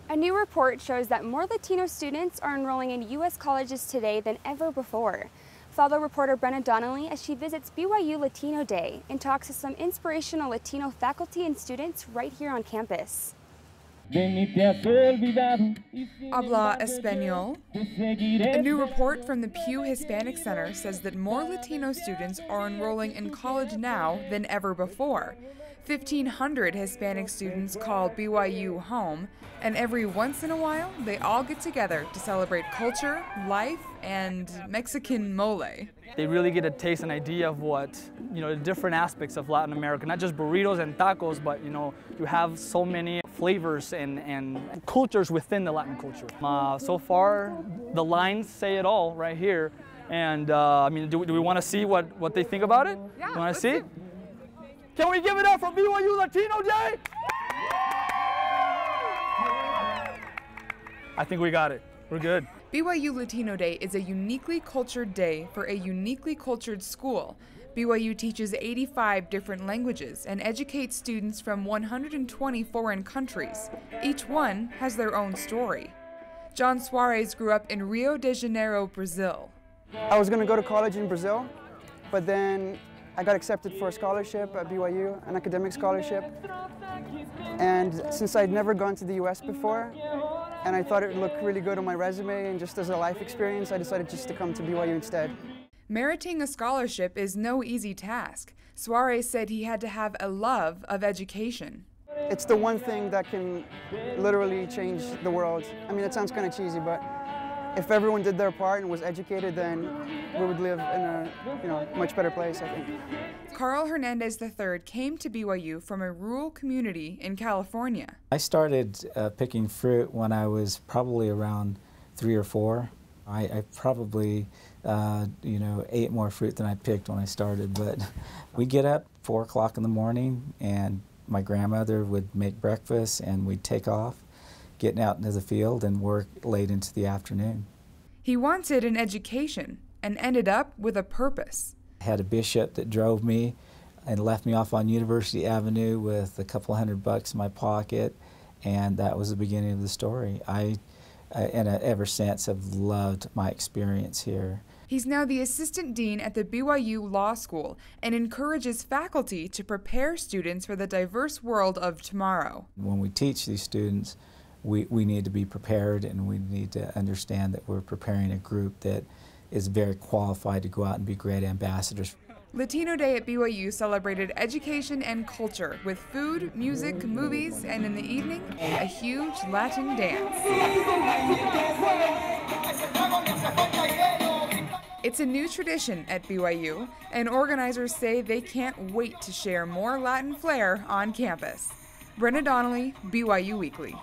A new report shows that more Latino students are enrolling in U.S. colleges today than ever before. Follow reporter Brenna Donnelly as she visits BYU Latino Day and talks to some inspirational Latino faculty and students right here on campus. Habla Español. A new report from the Pew Hispanic Center says that more Latino students are enrolling in college now than ever before. 1,500 Hispanic students call BYU home, and every once in a while, they all get together to celebrate culture, life, and Mexican mole. They really get a taste and idea of what, the different aspects of Latin America, not just burritos and tacos, but, you have so many flavors and cultures within the Latin culture. So far, the lines say it all right here. And, do we want to see what they think about it? Yeah, want to see? Can we give it up for BYU Latino Day? I think we got it. We're good. BYU Latino Day is a uniquely cultured day for a uniquely cultured school. BYU teaches 85 different languages and educates students from 120 foreign countries. Each one has their own story. John Suarez grew up in Rio de Janeiro, Brazil. I was going to go to college in Brazil, but then I got accepted for a scholarship at BYU, an academic scholarship. And since I'd never gone to the US before, and I thought it would look really good on my resume and just as a life experience, I decided just to come to BYU instead. Meriting a scholarship is no easy task. Suarez said he had to have a love of education. It's the one thing that can literally change the world. I mean, it sounds kind of cheesy, but if everyone did their part and was educated, then we would live in a much better place, I think. Carl Hernandez III came to BYU from a rural community in California. I started picking fruit when I was probably around 3 or 4. I probably ate more fruit than I picked when I started, but we'd get up 4 o'clock in the morning and my grandmother would make breakfast and we'd take off, getting out into the field and work late into the afternoon. He wanted an education and ended up with a purpose. I had a bishop that drove me and left me off on University Avenue with a couple $100 in my pocket, and that was the beginning of the story. Ever since, have loved my experience here. He's now the assistant dean at the BYU Law School and encourages faculty to prepare students for the diverse world of tomorrow. When we teach these students, we need to be prepared, and we need to understand that we're preparing a group that is very qualified to go out and be great ambassadors. Latino Day at BYU celebrated education and culture with food, music, movies, and in the evening, a huge Latin dance. It's a new tradition at BYU, and organizers say they can't wait to share more Latin flair on campus. Brenna Donnelly, BYU Weekly.